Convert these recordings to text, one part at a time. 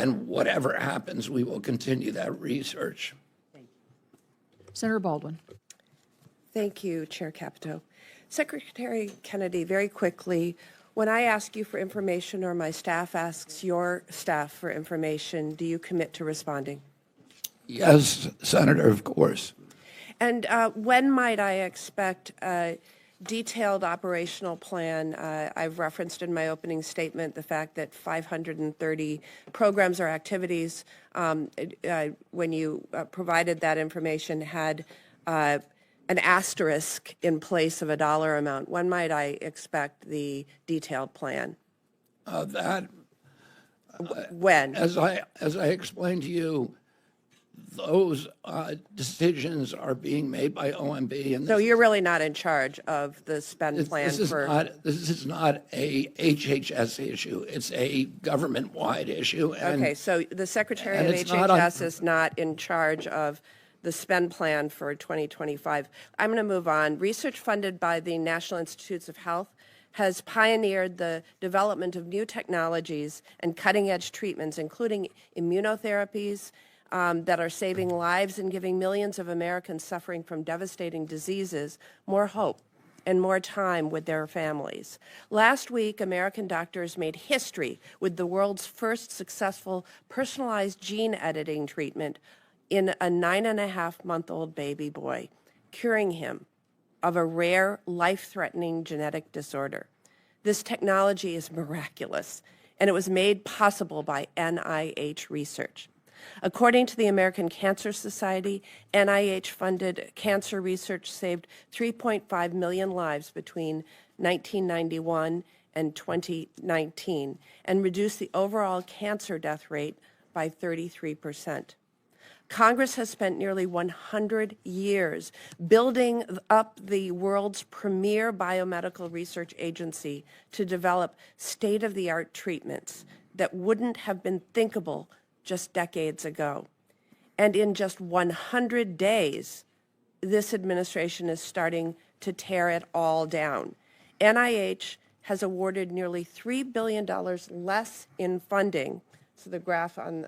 And whatever happens, we will continue that research. Senator Baldwin. Thank you, Chair Capito. Secretary Kennedy, very quickly, when I ask you for information or my staff asks your staff for information, do you commit to responding? Yes, Senator, of course. And when might I expect a detailed operational plan? I've referenced in my opening statement the fact that 530 programs or activities, when you provided that information, had an asterisk in place of a dollar amount. When might I expect the detailed plan? When? As I explained to you, those decisions are being made by OMB. And So you're really not in charge of the spend plan this is not a HHS issue. It's a government-wide issue. Okay, so the Secretary of HHS is not in charge of the spend plan for 2025. I'm going to move on. Research funded by the National Institutes of Health has pioneered the development of new technologies and cutting-edge treatments, including immunotherapies that are saving lives and giving millions of Americans suffering from devastating diseases more hope and more time with their families. Last week, American doctors made history with the world's first successful personalized gene editing treatment in a 9.5-month-old baby boy, curing him of a rare, life-threatening genetic disorder. This technology is miraculous, and it was made possible by NIH research. According to the American Cancer Society, NIH-funded cancer research saved 3.5 million lives between 1991 and 2019 and reduced the overall cancer death rate by 33%. Congress has spent nearly 100 years building up the world's premier biomedical research agency to develop state-of-the-art treatments that wouldn't have been thinkable just decades ago. And in just 100 days, this administration is starting to tear it all down. NIH has awarded nearly $3 billion less in funding. So the graph on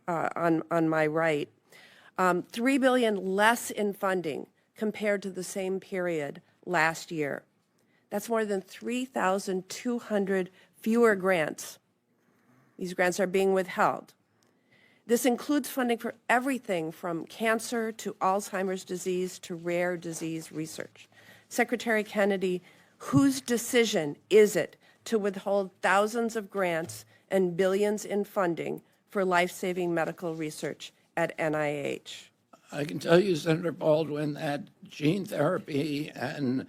on my right, $3 billion less in funding compared to the same period last year. That's more than 3,200 fewer grants. These grants are being withheld. This includes funding for everything from cancer to Alzheimer's disease to rare disease research. Secretary Kennedy, whose decision is it to withhold thousands of grants and billions in funding for life-saving medical research at NIH? I can tell you, Senator Baldwin, that gene therapy and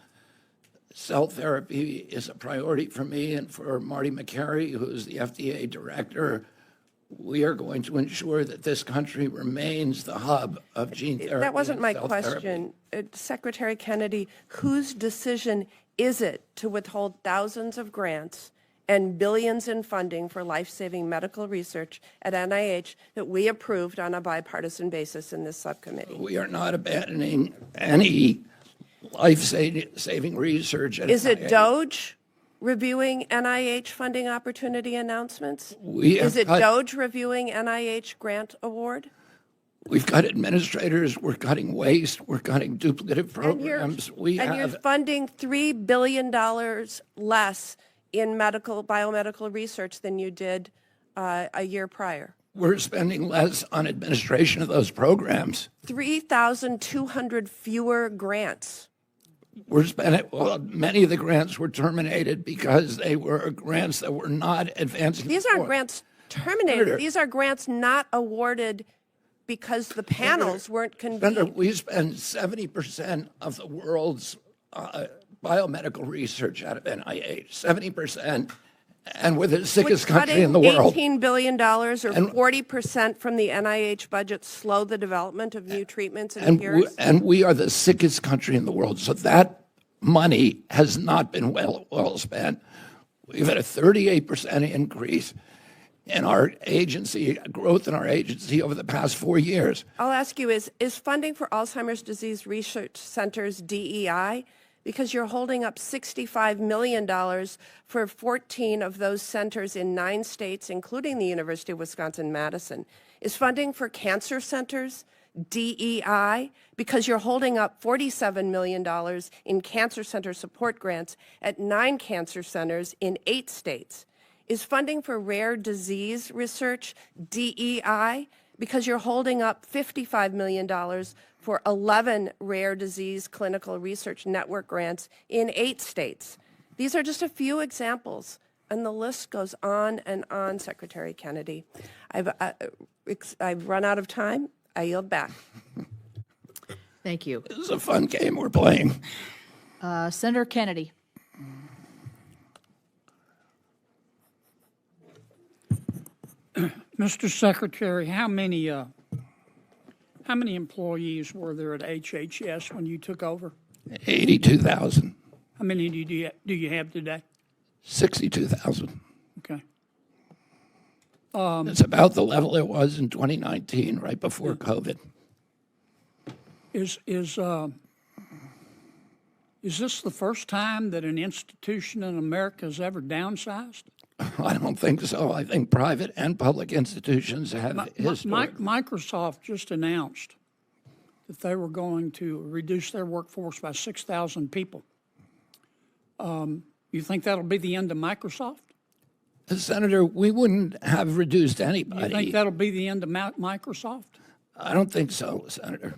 cell therapy is a priority for me and for Marty McCary, who is the FDA director. We are going to ensure that this country remains the hub of gene therapy. That wasn't my cell question. Secretary Kennedy, whose decision is it to withhold thousands of grants and billions in funding for life-saving medical research at NIH that we approved on a bipartisan basis in this subcommittee? We are not abandoning any life-saving research at Is it NIH. DOGE reviewing NIH funding opportunity announcements? Is it DOGE reviewing NIH grant award? We've got administrators, we're cutting waste, we're cutting duplicative programs. You're funding $3 billion less in biomedical research than you did a year prior. We're spending less on administration of those programs. 3,200 fewer grants. We're spending, well, many of the grants were terminated because they were grants that were not advancing. These aren't grants terminated. These are grants not awarded because the panels weren't convened. We spend 70% of the world's biomedical research out of NIH, 70%, and we're the sickest country in the world. $18 billion or 40% from the NIH budget slow the development of new treatments and cures? And we are the sickest country in the world, so that money has not been well spent. We've had a 38% increase in our agency, growth in our agency over the past 4 years. I'll ask you, is funding for Alzheimer's disease research centers DEI because you're holding up $65 million for 14 of those centers in 9 states, including the University of Wisconsin-Madison. Is funding for cancer centers DEI, because you're holding up $47 million in cancer center support grants at 9 cancer centers in 8 states? Is funding for rare disease research DEI, because you're holding up $55 million for 11 rare disease clinical research network grants in 8 states? These are just a few examples, and the list goes on and on, Secretary Kennedy. I've run out of time. I yield back. Thank you. This is a fun game we're playing. Senator Kennedy. Mr. Secretary, how many employees were there at HHS when you took over? 82,000, How many do you have today? 62,000. Okay. It's about the level it was in 2019, right before COVID. Is this the first time that an institution in America has ever downsized? I don't think so. I think private and public institutions have historically. Microsoft just announced that they were going to reduce their workforce by 6,000 people. You think that'll be the end of Microsoft? Senator, we wouldn't have reduced anybody. You think that'll be the end of Microsoft? I don't think so, Senator.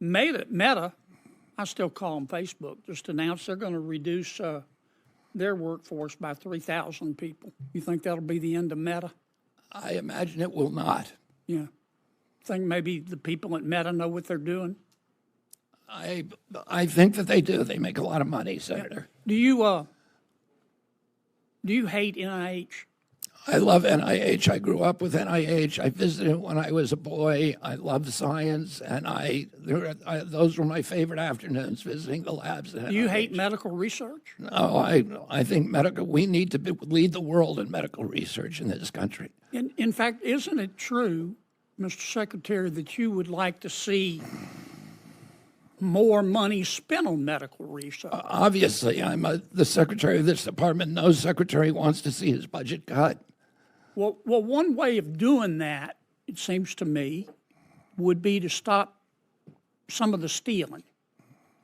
Meta, I still call them Facebook, just announced they're going to reduce their workforce by 3,000 people. You think that'll be the end of Meta? I imagine it will not. Yeah. Think maybe the people at Meta know what they're doing? I think that they do. They make a lot of money, Senator. Do you hate NIH? I love NIH. I grew up with NIH. I visited when I was a boy. I love science, and those were my favorite afternoons, visiting the labs. Do you hate medical research? No, I think we need to lead the world in medical research in this country. In fact, isn't it true, Mr. Secretary, that you would like to see more money spent on medical research? Obviously, I'm the secretary of this department. No secretary wants to see his budget cut. Well, one way of doing that, it seems to me, would be to stop some of the stealing.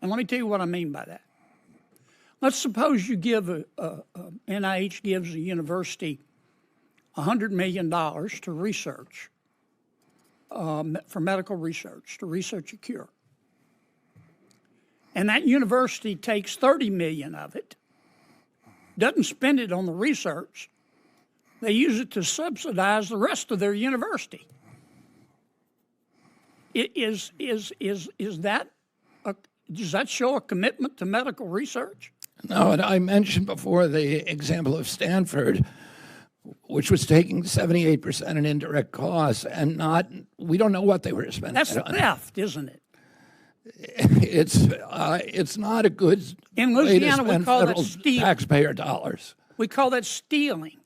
And let me tell you what I mean by that. Let's suppose you give NIH gives a university $100 million to research, for medical research, to research a cure. And that university takes $30 million of it, doesn't spend it on the research. They use it to subsidize the rest of their university. Does that show a commitment to medical research? No, and I mentioned before the example of Stanford, which was taking 78% in indirect costs, and we don't know what they were spending. That's theft, isn't it? It's not a good in way to Louisiana, spend we call federal that stealing. taxpayer dollars. We call that stealing.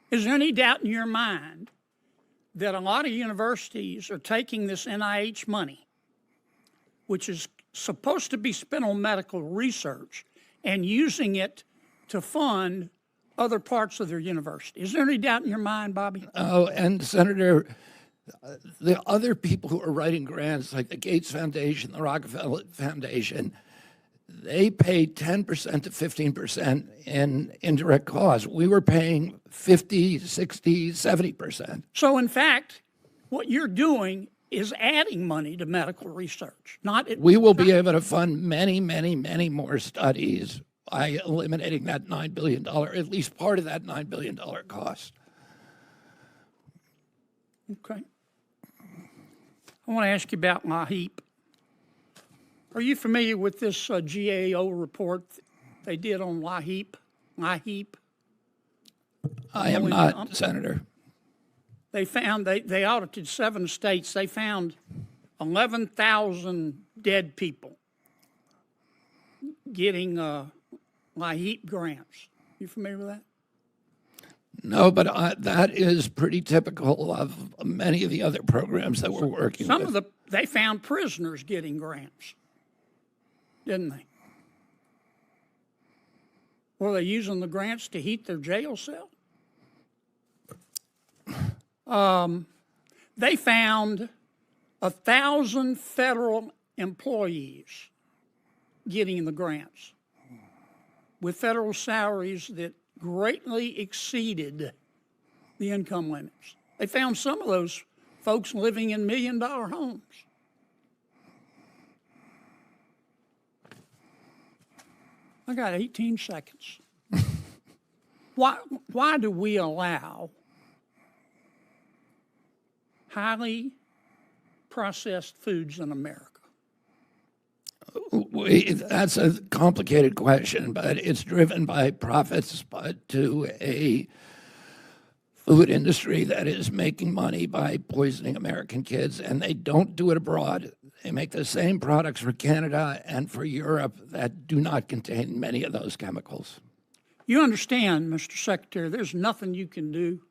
Is there any doubt in your mind that a lot of universities are taking this NIH money, which is supposed to be spent on medical research, and using it to fund other parts of their university? Is there any doubt in your mind, Bobby? Oh, and Senator, the other people who are writing grants, like the Gates Foundation, the Rockefeller Foundation, they pay 10% to 15% in indirect costs. We were paying 50, 60, 70%. So, in fact, what you're doing is adding money to medical research. We will be able to fund many, many, many more studies by eliminating that $9 billion, at least part of that $9 billion cost. Okay. I want to ask you about LAHEAP. Are you familiar with this GAO report they did on LAHEAP? I am not, Senator. They found, they audited 7 states. They found 11,000 dead people getting LAHEAP grants. You familiar with that? No, but that is pretty typical of many of the other programs that we're working with. They found prisoners getting grants, didn't they? Were they using the grants to heat their jail cell? They found 1,000 federal employees getting the grants with federal salaries that greatly exceeded the income limits. They found some of those folks living in million-dollar homes. I got 18 seconds. Why do we allow highly processed foods in America? That's a complicated question, but it's driven by profits, but to a food industry that is making money by poisoning American kids, and they don't do it abroad. They make the same products for Canada and for Europe that do not contain many of those chemicals. You understand, Mr. Secretary, there's nothing you can do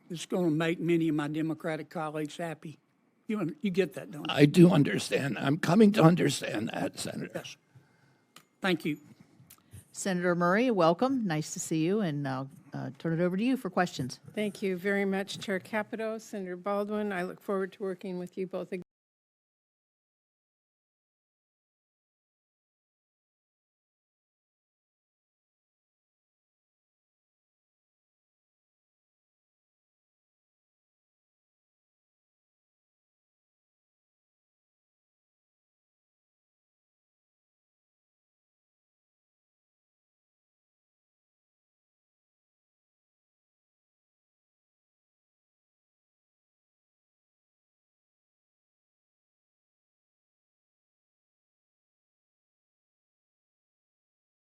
that's going to make many of my Democratic colleagues happy. You get that, don't you? I do understand. I'm coming to understand that, Senator. Yes. Thank you. Senator Murray, welcome. Nice to see you, and I'll turn it over to you for questions. Thank you very much, Chair Capito, Senator Baldwin. I look forward to working with you both again.